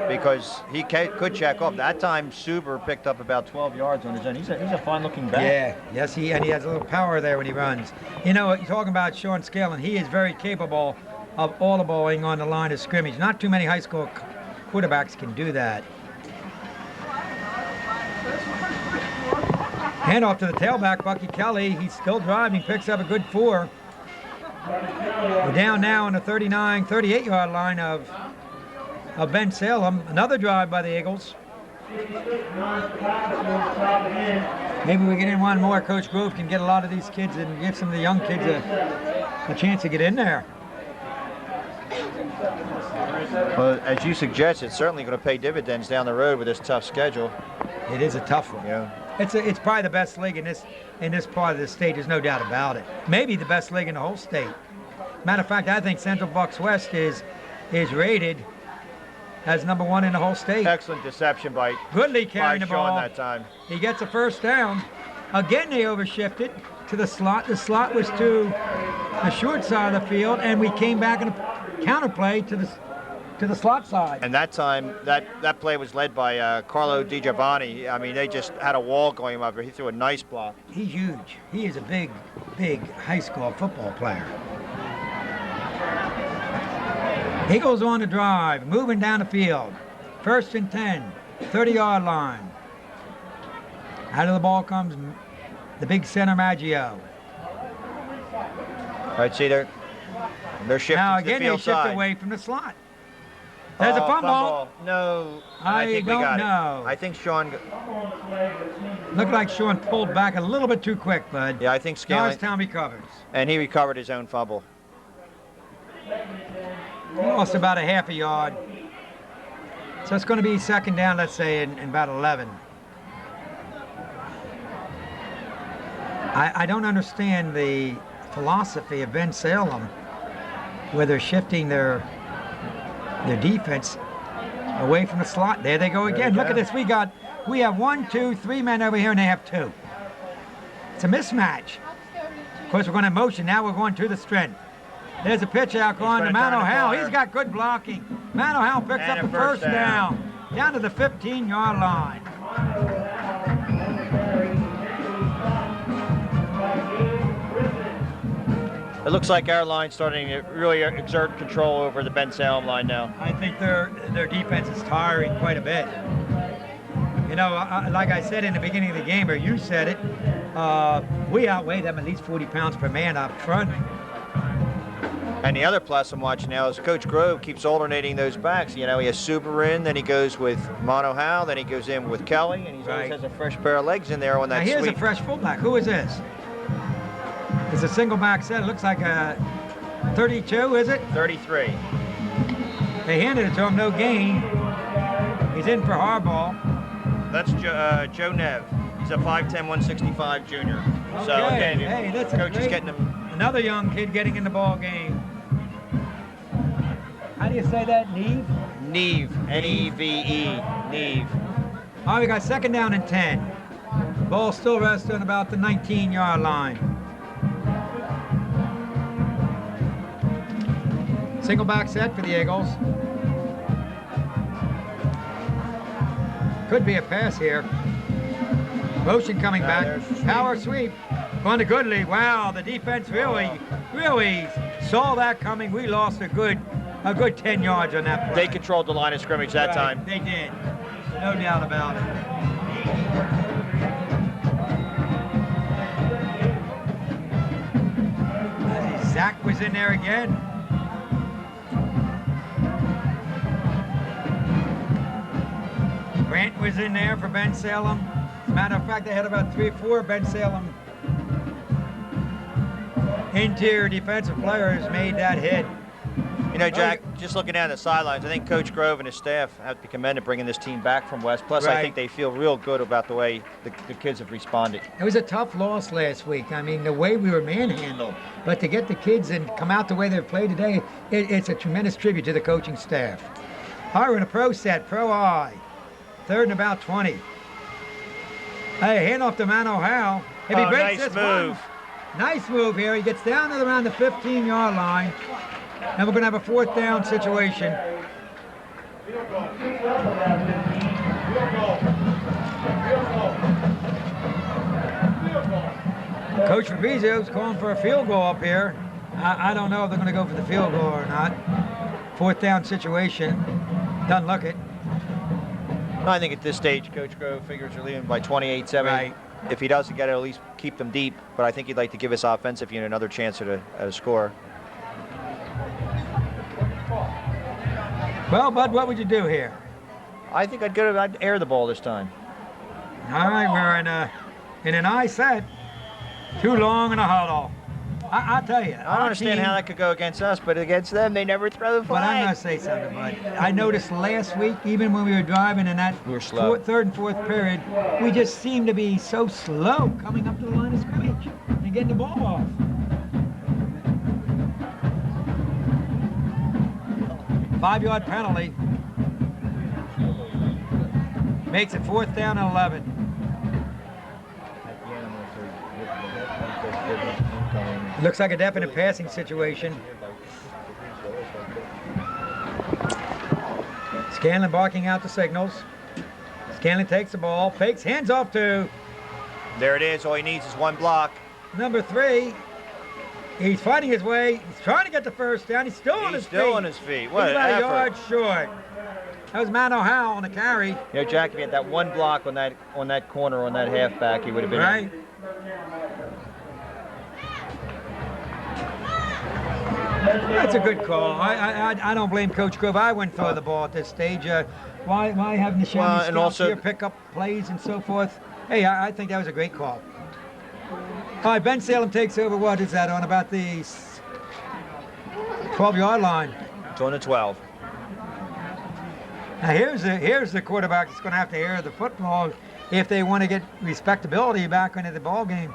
because he could check off. That time, Suber picked up about 12 yards on his own. He's a fine-looking back. Yeah, yes, he has a little power there when he runs. You know, you're talking about Sean Scalen. He is very capable of audibling on the line of scrimmage. Not too many high school quarterbacks can do that. Handoff to the tailback, Bucky Kelly. He's still driving, picks up a good 4. We're down now on the 38-yard line of Bensalem. Another drive by the Eagles. Maybe we get in one more. Coach Grove can get a lot of these kids and give some of the young kids a chance to get in there. Well, as you suggest, it's certainly going to pay dividends down the road with this tough schedule. It is a tough one. Yeah. It's probably the best league in this part of the state. There's no doubt about it. Maybe the best league in the whole state. Matter of fact, I think Central Bucks West is rated as #1 in the whole state. Excellent deception by Goodley carrying the Sean ball. that time. He gets a first down. Again, they overshifted to the slot. The slot was to the short side of the field, and we came back in a counterplay to the slot side. And that time, that play was led by Carlo Di Giovanni. I mean, they just had a wall going up. He threw a nice block. He's huge. He is a big high school football player. He goes on to drive, moving down the field. 1st and 10, 30-yard line. Out of the ball comes the big center Maggio. All right, see, they're shifting Now to the again, they field shift side. away from the slot. There's a fumble. No, I think we don't got know. it. I think Sean. Looked like Sean pulled back a little bit too quick, bud. Yeah, I think Scanlon. Norristown recovers. And he recovered his own fumble. He lost about a half a yard. So it's going to be second down, let's say, in about 11. I don't understand the philosophy of Bensalem, where they're shifting their defense away from the slot. There they go again. Look at this. We have 1, 2, 3 men over here, and they have 2. It's a mismatch. Of course, we're going to motion. Now we're going to the strength. There's a pitch out going to Matt O'Hall. He's got good blocking. Matt O'Hall picks up the first down. Down to the 15-yard line. It looks like our line's starting to really exert control over the Bensalem line now. I think their defense is tiring quite a bit. You know, like I said in the beginning of the game, or you said it, we outweigh them at least 40 pounds per man up front. And the other plus I'm watching now is Coach Grove keeps alternating those backs. You know, he has Suber in, then he goes with Mono Howe, then he goes in with Kelly, and he always has a fresh pair of legs in there on that now here's sweep. a fresh fullback. Who is this? It's a single back set. It looks like a 32, is it? 33. They handed it to him, no gain. He's in for hardball. That's Joe Nev. He's a 5'10", 165 junior. So Okay. again, Hey, that's coach is great. getting him. Another young kid getting in the ball game. How do you say that, Neve? Neve, N-E-V-E, Neve. All right, we got second down and 10. Ball still resting about the 19-yard line. Single back set for the Eagles. Could be a pass here. Motion coming back. Power sweep. Going to Goodley. Wow, the defense really saw that coming. We lost a good 10 yards on that play. They controlled the line of scrimmage that time. They did. No doubt about it. Zach was in there again. Grant was in there for Bensalem. As a matter of fact, they had about 3 or 4 Bensalem interior defensive players made that hit. You know, Jack, just looking down the sidelines, I think Coach Grove and his staff have to be commended bringing this team back from West. Plus, I think they feel real good about the way the kids have responded. It was a tough loss last week. I mean, the way we were manhandled. But to get the kids and come out the way they've played today, it's a tremendous tribute to the coaching staff. All right, we're in a pro set, pro I. Third and about 20. Hey, hand off to Mano Howe. If he breaks nice this move. one, nice move here. He gets down to around the 15-yard line. And we're going to have a 4th down situation. Coach Fabrizio's calling for a field goal up here. I don't know if they're going to go for the field goal or not. 4th down situation. Doesn't look it. I think at this stage, Coach Grove figures they're leading by 28-7. Right. If he doesn't get it, at least keep them deep. But I think he'd like to give his offensive unit another chance at a score. Well, Bud, what would you do here? I think I'd air the ball this time. All right, we're in an I set. Too long in a huddle. I'll tell you. I don't understand how that could go against us, but against them, they never throw the flag. But I'm going to say something, Bud. I noticed last week, even when we were driving in that We were slow. third and fourth period, we just seemed to be so slow coming up to the line of scrimmage and getting the ball off. Five-yard penalty. Makes it 4th down and 11. Looks like a definite passing situation. Scanlon barking out the signals. Scanlon takes the ball, fakes, hands off to There it is. All he needs is one block. number 3. He's fighting his way. He's trying to get the first down. He's still on his feet. He's still on his feet. What He's an about a effort. yard short. That was Mano Howe on the carry. You know, Jack, if he had that one block on that corner, on that halfback, he would have been in. Right. That's a good call. I don't blame Coach Grove. I wouldn't throw the ball at this stage. Why having the Shelby Well, and scouts also- here pick up plays and so forth? Hey, I think that was a great call. All right, Bensalem takes over. What is that on about the 12-yard line? It's on the 12. Now here's the quarterback that's going to have to air the football if they want to get respectability back into the ball game.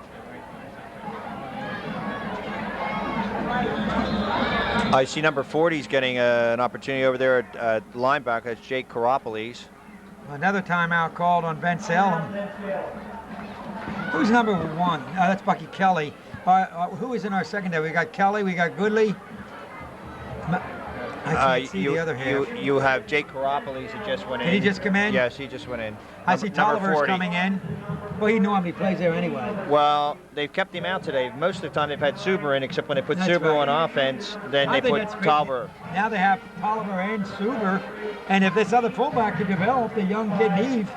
I see number 40 is getting an opportunity over there at linebacker. That's Jake Karopolis. Another timeout called on Bensalem. Who's number 1? That's Bucky Kelly. Who is in our secondary? We got Kelly, we got Goodley. I can't see the other half. You have Jake Karopolis who just went in. Did he just come in? Yes, he just went in. I see Tolliver's coming in. Well, he normally plays there anyway. Well, they've kept him out today. Most of the time they've had Suber in, except when they put That's Suber right. on offense, then I they think put that's great. Tolliver. Now they have Tolliver and Suber, and if this other fullback could develop, the young kid Neve,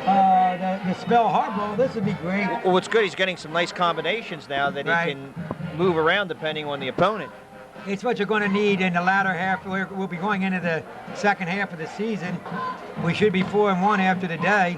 the spell hardball, this would be great. Well, what's good, he's getting some nice combinations now that Right. he can move around depending on the opponent. It's what you're going to need in the latter half. We'll be going into the second half of the season. We should be 4-1 after today.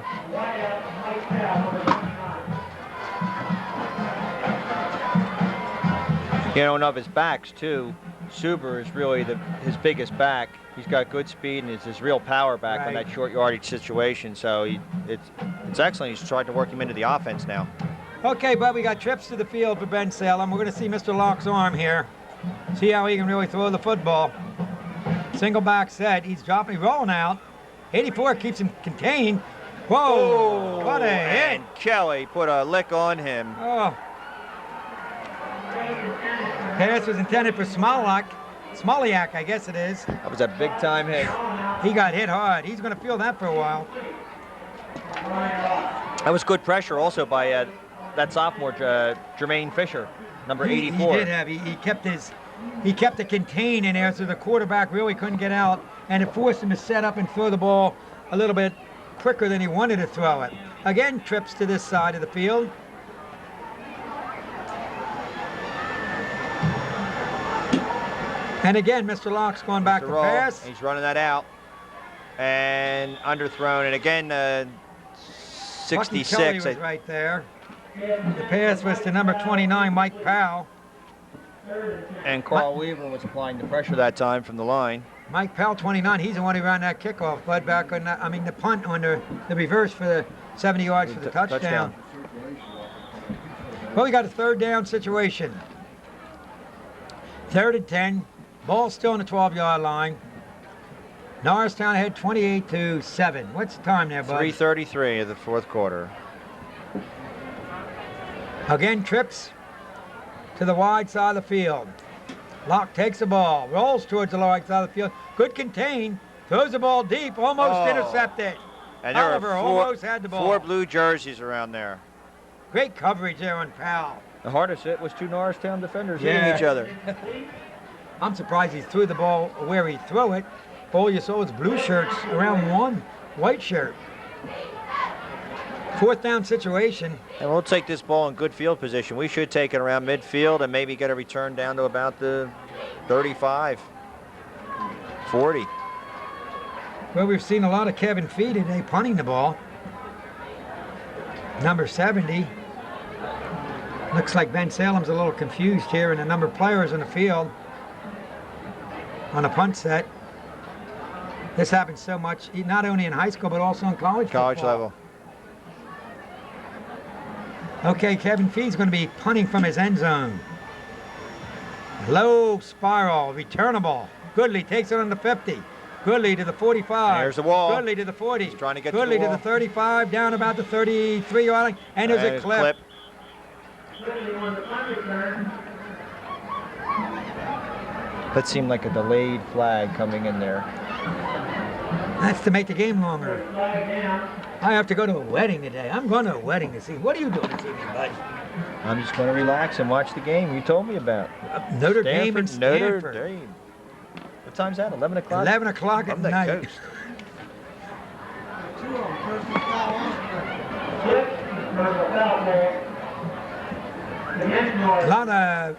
You know, and of his backs too, Suber is really his biggest back. He's got good speed and it's his real power back on Right. that short yardage situation. So it's excellent. He's tried to work him into the offense now. Okay, bud, we got trips to the field for Bensalem. We're going to see Mr. Locke's arm here. See how he can really throw the football. Single back set. He's rolling out. 84 keeps him contained. Whoa, what a hit. And Kelly put a lick on him. Oh. Pass was intended for Smoliak, I guess it is. That was a big time hit. He got hit hard. He's going to feel that for a while. That was good pressure also by that sophomore, Jermaine Fisher, number 84. He did have. He kept it contained in there so the quarterback really couldn't get out, and it forced him to set up and throw the ball a little bit quicker than he wanted to throw it. Again, trips to this side of the field. And again, Mr. Locke's going back to Roll. pass. He's running that out and underthrown. And again, Bucky 66. Kelly was right there. The pass was to number 29, Mike Powell. And Carl Weaver was applying the pressure that time from the line. Mike Powell, 29, he's the one who ran that kickoff, Bud, back on the punt on the reverse for the 70 yards for the touchdown. Well, we got a third down situation. 3rd and 10, ball still on the 12-yard line. Norristown ahead 28-7. What's the time there, Bud? 3:33 of the fourth quarter. Again, trips to the wide side of the field. Locke takes the ball, rolls towards the wide side of the field. Good contain, throws the ball deep, almost intercepted. And there Oliver are almost had the ball. 4 blue jerseys around there. Great coverage there on Powell. The hardest hit was 2 Norristown defenders Yeah. hitting each other. I'm surprised he threw the ball where he threw it. All you saw was blue shirts around 1 white shirt. 4th down situation. And we'll take this ball in good field position. We should take it around midfield and maybe get a return down to about the 35, 40. Well, we've seen a lot of Kevin Fee today punting the ball. Number 70. Looks like Bensalem's a little confused here in the number of players in the field on a punt set. This happens so much, not only in high school, but also in college College football. level. Okay, Kevin Fee's going to be punting from his end zone. Low spiral, returnable. Goodley takes it on the 50. Goodley to the 45. There's the wall. Goodley to the 40. He's trying to get to Goodley the wall. to the 35, down about the 33-yard line, and there's a clip. That seemed like a delayed flag coming in there. That's to make the game longer. I have to go to a wedding today. I'm going to a wedding this evening. What are you doing this evening, bud? I'm just going to relax and watch the game you told me about. Notre Dame and Stanford. Notre Dame. What time's that? 11 o'clock? 11 o'clock at From the night. coast. A lot of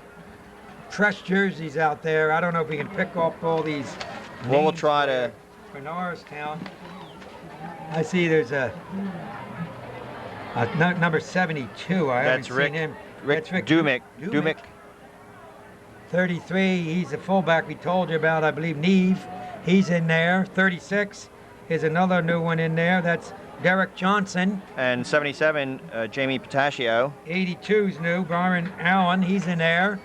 fresh jerseys out there. I don't know if we can pick up all these. Well, we'll names try to. for Norristown. I see there's a number 72. I haven't That's Rick. seen him. Rick That's Rick Dumick. Dumick. 33. He's the fullback we told you about. I believe Neve. He's in there. 36 is another new one in there. That's Derek Johnson. And 77, Jamie Pataccio. 82's new. Byron Allen. He's in there.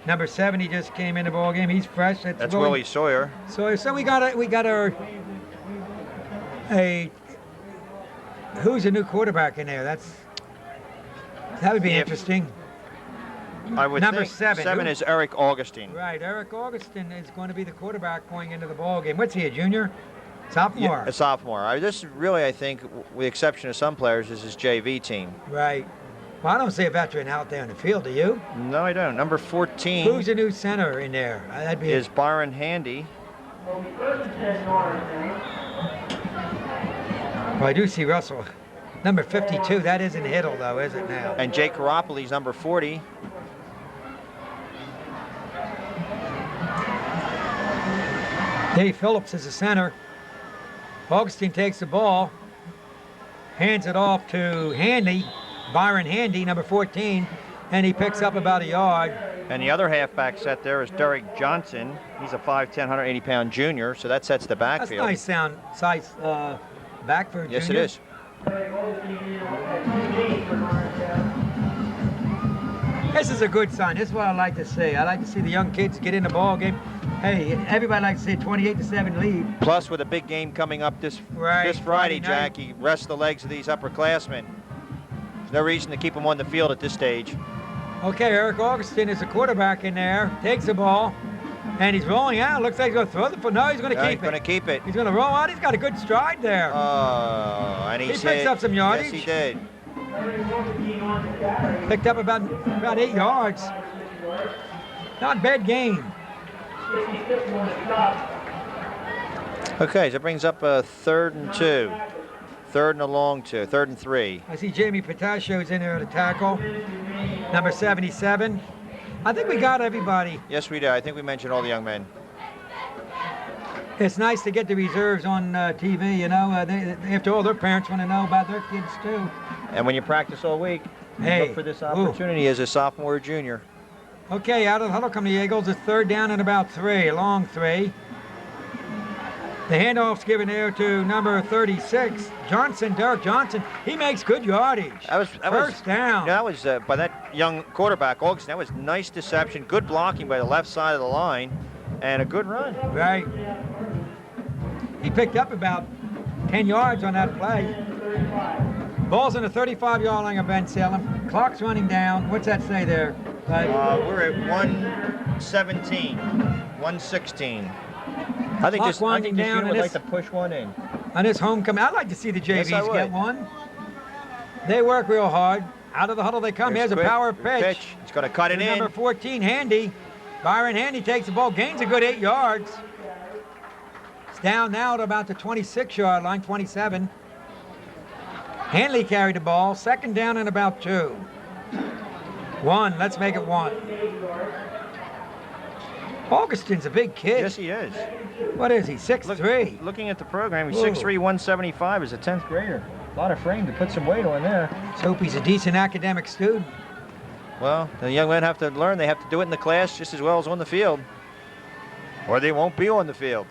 Number 70 just came in the ball game. He's fresh. That's Willie Sawyer. So we got who's a new quarterback in there? That would be interesting. I would Number think 7. 7 is Eric Augustine. Right, Eric Augustine is going to be the quarterback going into the ball game. What's he, a junior? Sophomore? Yeah, a sophomore. This really, I think, with the exception of some players, is his JV team. Right. Well, I don't see a veteran out there in the field, do you? No, I don't. Number 14 Who's the new center in there? That'd be is Byron Handy. Well, I do see Russell. Number 52, that isn't Hiddle, though, is it now? And Jake Karopolis, number 40. Dave Phillips is the center. Augustine takes the ball, hands it off to Handy, Byron Handy, number 14, and he picks up about a yard. And the other halfback set there is Derek Johnson. He's a 5'10", 180-pound junior, so that sets the That's backfield. nice size back for a Yes, junior. it is. This is a good sign. This is what I like to see. I like to see the young kids get in the ball game. Hey, everybody likes to see a 28-7 lead. Plus, with a big game coming up this Right, Friday, Friday night. Jackie, rest the legs of these upperclassmen. There's no reason to keep them on the field at this stage. Okay, Eric Augustine is the quarterback in there. Takes the ball, and he's rolling out. Looks like he's going to throw the foot. No, he's going to keep He's going to it. keep it. He's going to roll out. He's got a good stride there. Oh, and He he's picks hit. up some yardage. Yes, he did. Picked up about 8 yards. Not a bad game. Okay, so that brings up a 3rd and 2. 3rd and a long 2. 3rd and 3. I see Jamie Patacio's in there at a tackle. Number 77. I think we got everybody. Yes, we did. I think we mentioned all the young men. It's nice to get the reserves on TV, you know. After all, their parents want to know about their kids, too. And when you practice all week, you Hey, look for this opportunity as a sophomore or junior. Okay, out of the huddle come the Eagles. It's 3rd down and about 3, a long 3. The handoff's given there to number 36, Johnson, Derek Johnson. He makes good yardage. First down. That was by that young quarterback, Augustine. That was nice deception, good blocking by the left side of the line, and a good run. Right. He picked up about 10 yards on that play. Ball's in the 35-yard line of Bensalem. Clock's running down. What's that say there? We're at 117, 116. I think this winding down, unit would and like to push one in. On this homecoming, I'd like to see the JVs Yes, I would. get one. They work real hard. Out of the huddle they come. Here's a quick power pitch. It's going to cut it To in. Number 14, Handy. Byron Handy takes the ball, gains a good 8 yards. It's down now to about the 26-yard line, 27. Hanley carried the ball, 2nd down and about 2. 1, let's make it 1. Augustine's a big kid. Yes, he is. What is he, 6'3"? Looking at the program, he's Whoa. 6'3", 175 as a 10th grader. A lot of frame to put some weight on there. Let's hope he's a decent academic student. Well, the young men have to learn. They have to do it in the class just as well as on the field, or they won't be on the field.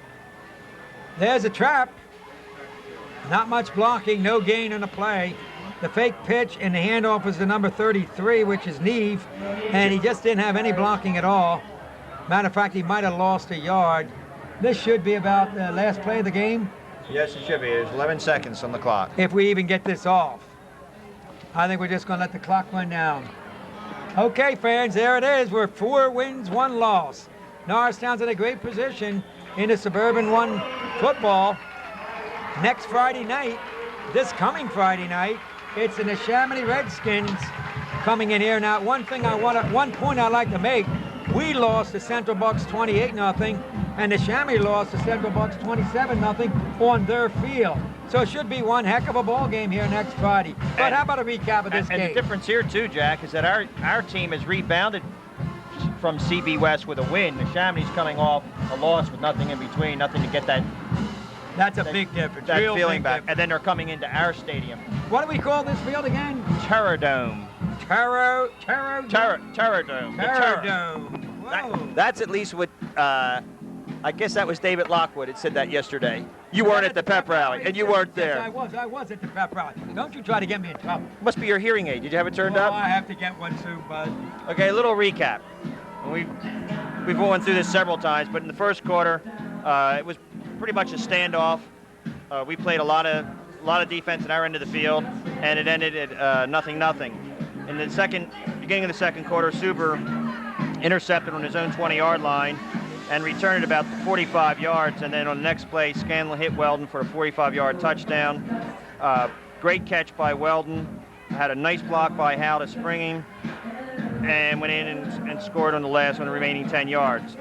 There's a trap. Not much blocking, no gain on the play. The fake pitch and the handoff was the number 33, which is Neve, and he just didn't have any blocking at all. Matter of fact, he might have lost a yard. This should be about the last play of the game, Yes, it should be. There's 11 seconds on the clock. if we even get this off. I think we're just going to let the clock run down. Okay, fans, there it is. We're 4 wins, 1 loss. Norristown's in a great position in the Suburban 1 football. Next Friday night, this coming Friday night, it's the Neshaminy Redskins coming in here. Now, one point I'd like to make, we lost to Central Bucks 28-0, and the Chamois lost to Central Bucks 27-0 on their field. So it should be one heck of a ball game here next Friday. But how about a recap of this game? And the difference here too, Jack, is that our team has rebounded from CB West with a win. The Chamonix coming off a loss with nothing in between, nothing to get that. That's a big difference. That real feeling big back. difference. And then they're coming into our stadium. What do we call this field again? Terror Dome. Terror Dome. Terror Dome. Whoa. That's at least what. I guess that was David Lockwood. It said that yesterday. You weren't at the pep rally, and you weren't there. Yes, I was at the pep rally. Don't you try to get me in trouble. Must be your hearing aid. Did you have it turned up? I have to get one soon, bud. Okay, a little recap. We've gone through this several times, but in the first quarter, it was pretty much a standoff. We played a lot of defense in our end of the field, and it ended at 0-0. In the beginning of the second quarter, Suber intercepted on his own 20-yard line and returned it about 45 yards. And then on the next play, Scanlon hit Weldon for a 45-yard touchdown. Great catch by Weldon. Had a nice block by Hal to Springing, and went in and scored on the last one, the remaining 10 yards.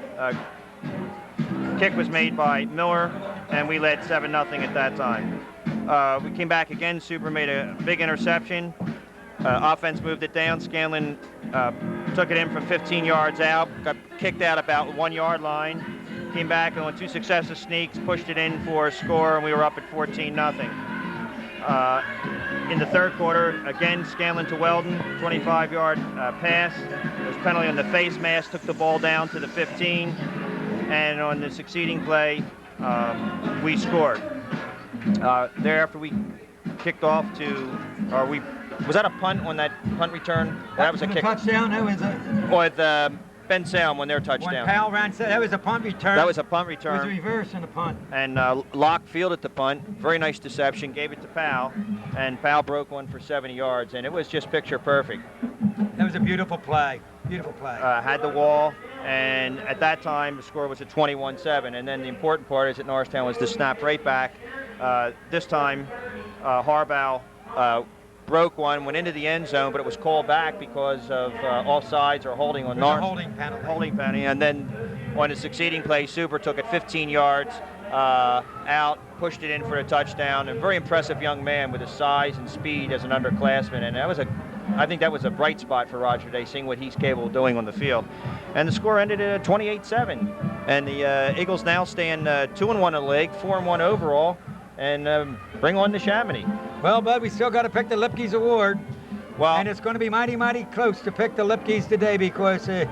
Kick was made by Miller, and we led 7-0 at that time. We came back again. Suber made a big interception. Offense moved it down. Scanlon took it in from 15 yards out, got kicked out about 1 yard line, came back and on 2 successive sneaks, pushed it in for a score, and we were up at 14-0. In the third quarter, again, Scanlon to Weldon, 25-yard pass. There was penalty on the face mask, took the ball down to the 15, and on the succeeding play, we scored. Thereafter, we kicked off was that a punt on that punt return? That was a kick. Touchdown. That was a. Or the Bensalem on their touchdown. When Powell ran, that was a punt return. That was a punt return. It was a reverse and a punt. And Locke fielded the punt. Very nice deception. Gave it to Powell, and Powell broke one for 70 yards, and it was just picture perfect. That was a beautiful play. Beautiful play. Had the wall, and at that time the score was at 21-7. And then the important part is that Norristown was to snap right back. This time, Harbaugh broke one, went into the end zone, but it was called back because of offsides or holding on Norristown. Holding penalty. Holding penalty, and then on the succeeding play, Suber took it 15 yards out, pushed it in for a touchdown. And very impressive young man with his size and speed as an underclassman, and I think that was a bright spot for Roger Day, seeing what he's capable of doing on the field. And the score ended at 28-7, and the Eagles now stand 2-1 in the league, 4-1 overall, and bring on the Chamonix. Well, bud, we still got to pick the Lipke's Award. Well, and it's going to be mighty, mighty close to pick the Lipke's today, because the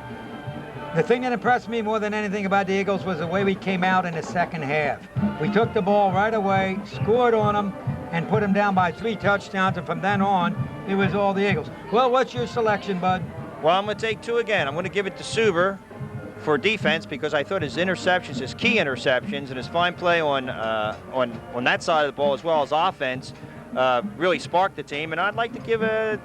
thing that impressed me more than anything about the Eagles was the way we came out in the second half. We took the ball right away, scored on them, and put them down by 3 touchdowns, and from then on, it was all the Eagles. Well, what's your selection, bud? Well, I'm going to take 2 again. I'm going to give it to Suber for defense, because I thought his interceptions, his key interceptions, and his fine play on that side of the ball as well as offense really sparked the team. And I'd like to give a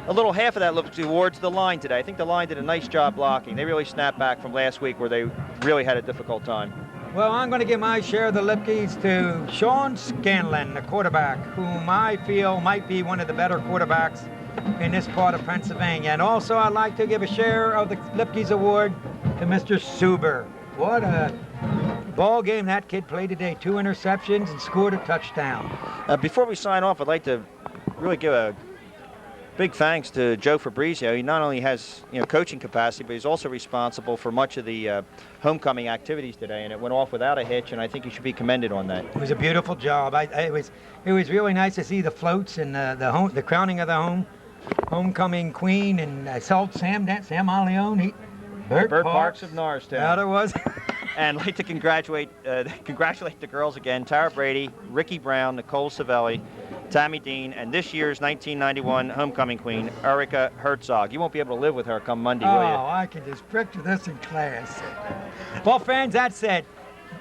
little half of that look towards the line today. I think the line did a nice job blocking. They really snapped back from last week where they really had a difficult time. Well, I'm going to give my share of the Lipke's to Sean Scanlon, the quarterback, whom I feel might be one of the better quarterbacks in this part of Pennsylvania. And also, I'd like to give a share of the Lipke's Award to Mr. Suber. What a ball game that kid played today. 2 interceptions and scored a touchdown. Before we sign off, I'd like to really give a big thanks to Joe Fabrizio. He not only has coaching capacity, but he's also responsible for much of the homecoming activities today, and it went off without a hitch, and I think he should be commended on that. It was a beautiful job. It was really nice to see the floats and the crowning of the homecoming queen, and I saw Sam Allione. Bert Parks of Norristown. Yeah, there was. And I'd like to congratulate the girls again: Tara Brady, Ricky Brown, Nicole Savelli, Tammy Dean, and this year's 1991 homecoming queen, Erica Herzog. You won't be able to live with her come Monday, will you? Oh, I can just picture this in class. Well, fans, that said,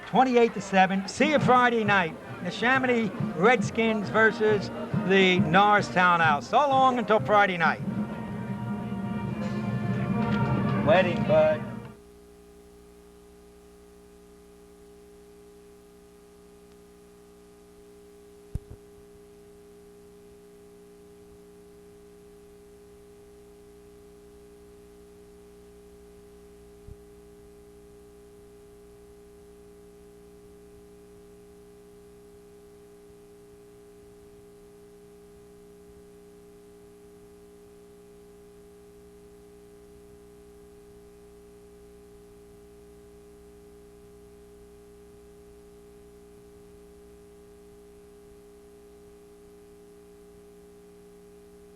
28-7. See you Friday night. The Chamonix Redskins versus the Norristown Owls. So long until Friday night. Wedding, bud.